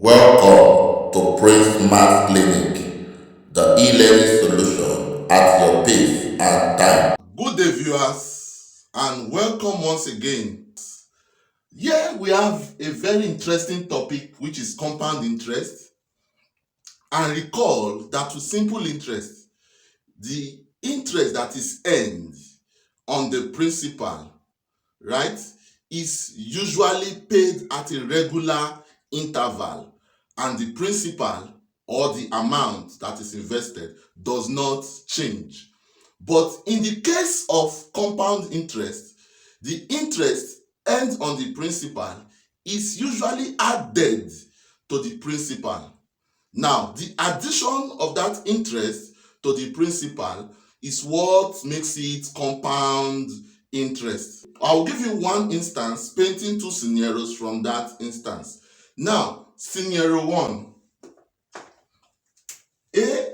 Welcome to PrinceMathsclinic, the e-learning solution at your pace and time. Good day, viewers, and welcome once again. Here we have a very interesting topic, which is compound interest. And recall that with simple interest, the interest that is earned on the principal, right, is usually paid at a regular interval, and the principal or the amount that is invested does not change. But in the case of compound interest, the interest earned on the principal is usually added to the principal. Now, the addition of that interest to the principal is what makes it compound interest. I'll give you one instance, painting two scenarios from that instance. Now, scenario 1, A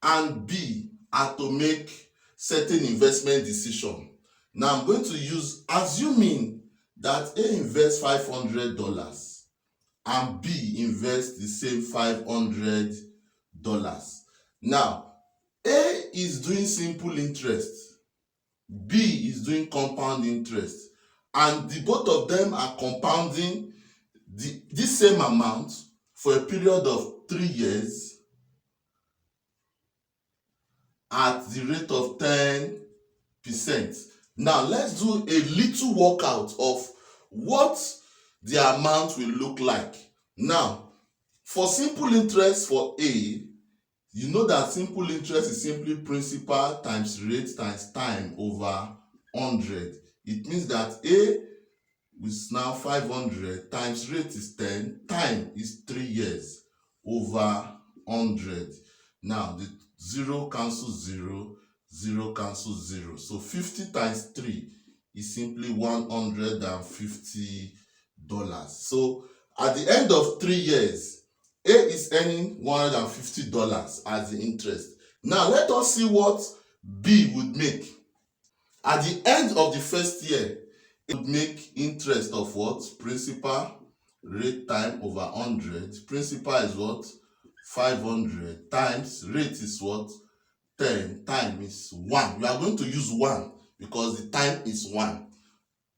and B are to make certain investment decision. Now I'm going to use, assuming that A invests $500 and B invests the same $500. Now A is doing simple interest, B is doing compound interest, and the both of them are compounding this same amount for a period of 3 years at the rate of 10%. Now let's do a little workout of what the amount will look like. Now, for simple interest for A, you know that simple interest is simply principal times rate times time over 100. It means that A is now 500 times rate is 10, time is 3 years over 100. Now the 0 cancels 0, 0 cancels 0. So 50 times 3 is simply $150. So at the end of 3 years, A is earning $150 as the interest. Now let us see what B would make. At the end of the first year, it would make interest of what? Principal, rate time over 100. Principal is what? 500 times rate is what? 10, time is 1. We are going to use 1 because the time is 1,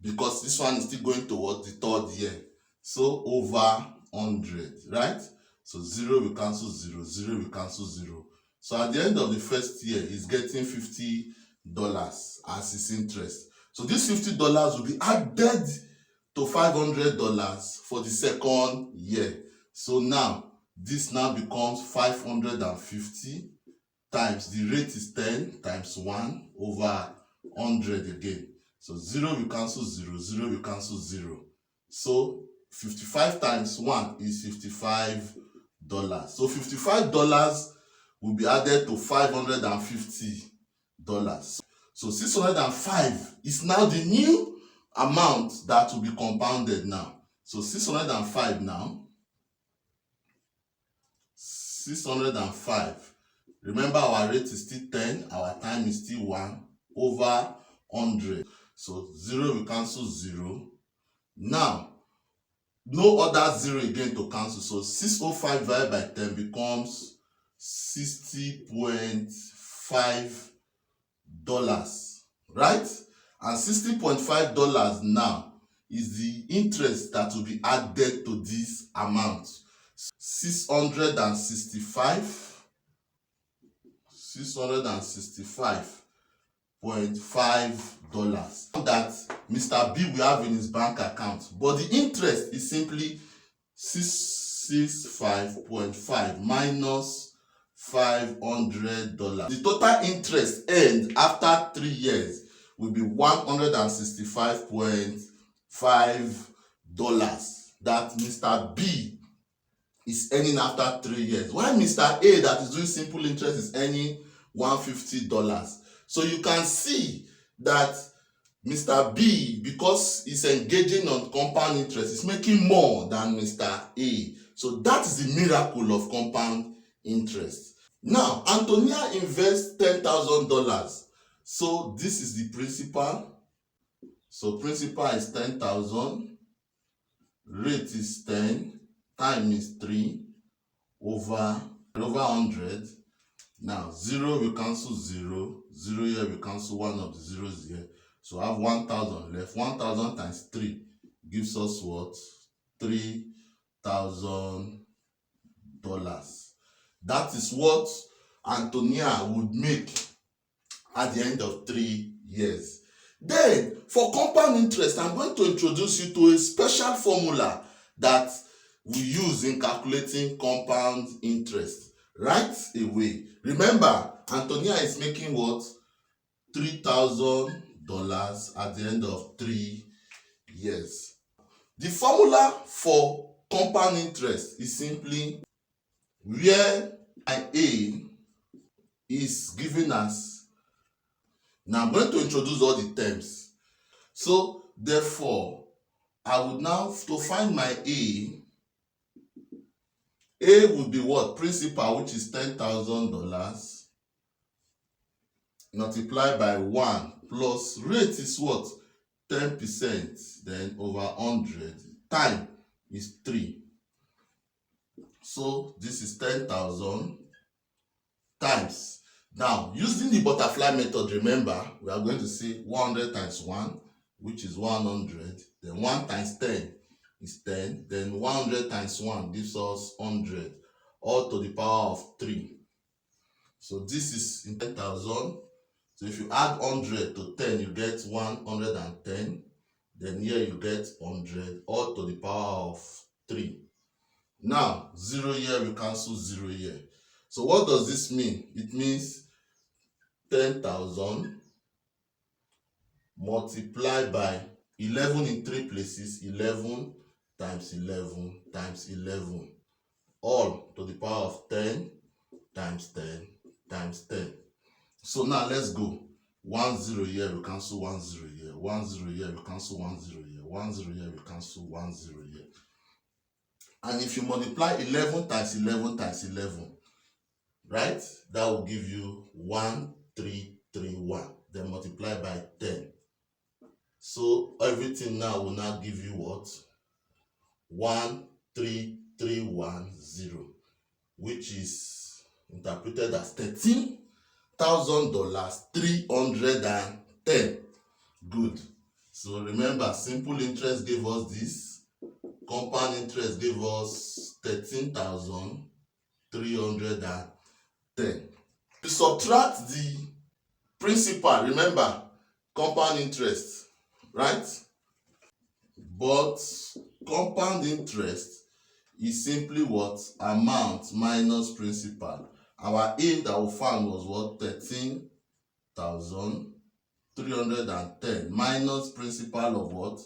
because this one is still going towards the third year. So over 100, right? So 0 will cancel 0, 0 will cancel 0. So at the end of the first year, he's getting $50 as his interest. So this $50 will be added to $500 for the second year. So now this now becomes 550 times the rate is 10 times 1 over 100 again. So 0 will cancel 0, 0 will cancel 0. So 55 times 1 is $55. So $55 will be added to $550. So 605 is now the new amount that will be compounded now. So 605 now. 605. Remember, our rate is still 10, our time is still 1 over 100. So 0 will cancel 0. Now, no other 0 again to cancel. So 605 divided by 10 becomes $60.5, right? And $60.5 now is the interest that will be added to this amount. $665.5 that Mr. B will have in his bank account, but the interest is simply 665.5 minus $500. The total interest earned after 3 years will be $165.5 that Mr. B is earning after 3 years, while Mr. A that is doing simple interest is earning $150. So you can see that Mr. B, because he's engaging on compound interest, is making more than Mr. A. So that is the miracle of compound interest. Now, Antonia invests $10,000. So this is the principal. So principal is 10,000. Rate is 10. time is 3 over 100. Now 0 will cancel 0, 0 here will cancel one of the zeros here. So I have 1,000 left. 1,000 times 3 gives us what? $3,000. That is what Antonia would make at the end of 3 years. Then, for compound interest, I'm going to introduce you to a special formula that we use in calculating compound interest right away. Remember, Antonia is making what? $3,000 at the end of 3 years. The formula for compound interest is simply where my A is given as. Now I'm going to introduce all the terms. So therefore, I would now, to find my A would be what? Principal, which is $10,000, multiplied by 1 plus rate is what? 10%, then over 100. Time is 3. So this is 10,000 times. Now, using the butterfly method, remember, we are going to say 100 times 1, which is 100. Then 1 times 10 is 10. Then 100 times 1 gives us 100, all to the power of 3. So this is in 10,000. So if you add 100 to 10, you get 110. Then here you get 100, all to the power of 3. Now, 0 here will cancel 0 here. So what does this mean? It means 10,000 multiplied by 11 in 3 places, 11 times 11 times 11, all to the power of 10 times 10 times 10. So now let's go. 1 0 here will cancel 1 0 here. 1 0 here will cancel 1 0 here. 1 0 here will cancel 1 0 here. And if you multiply 11 times 11 times 11, right, that will give you 1331. Then multiply by 10. So everything now will now give you what? 13310, which is interpreted as $13,310. Good. So remember, simple interest gave us this. Compound interest gave us 13,310. To subtract the principal, remember, compound interest, right? But compound interest is simply what? Amount minus principal. Our A that we found was what? 13,310 minus principal of what?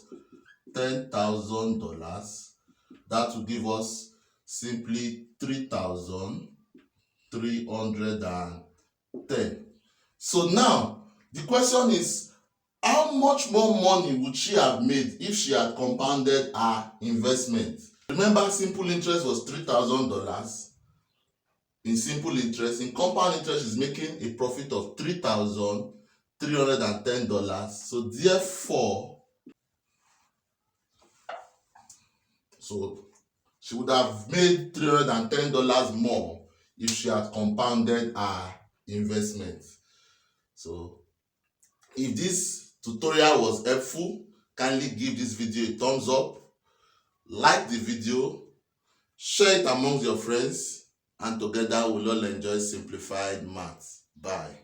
$10,000. That will give us simply 3,310. So now the question is, how much more money would she have made if she had compounded her investment? Remember, simple interest was $3,000 in simple interest. In compound interest, is making a profit of $3,310. So therefore, she would have made $310 more if she had compounded her investment. So if this tutorial was helpful, kindly give this video a thumbs up, like the video, share it amongst your friends, and together we'll all enjoy simplified maths. Bye.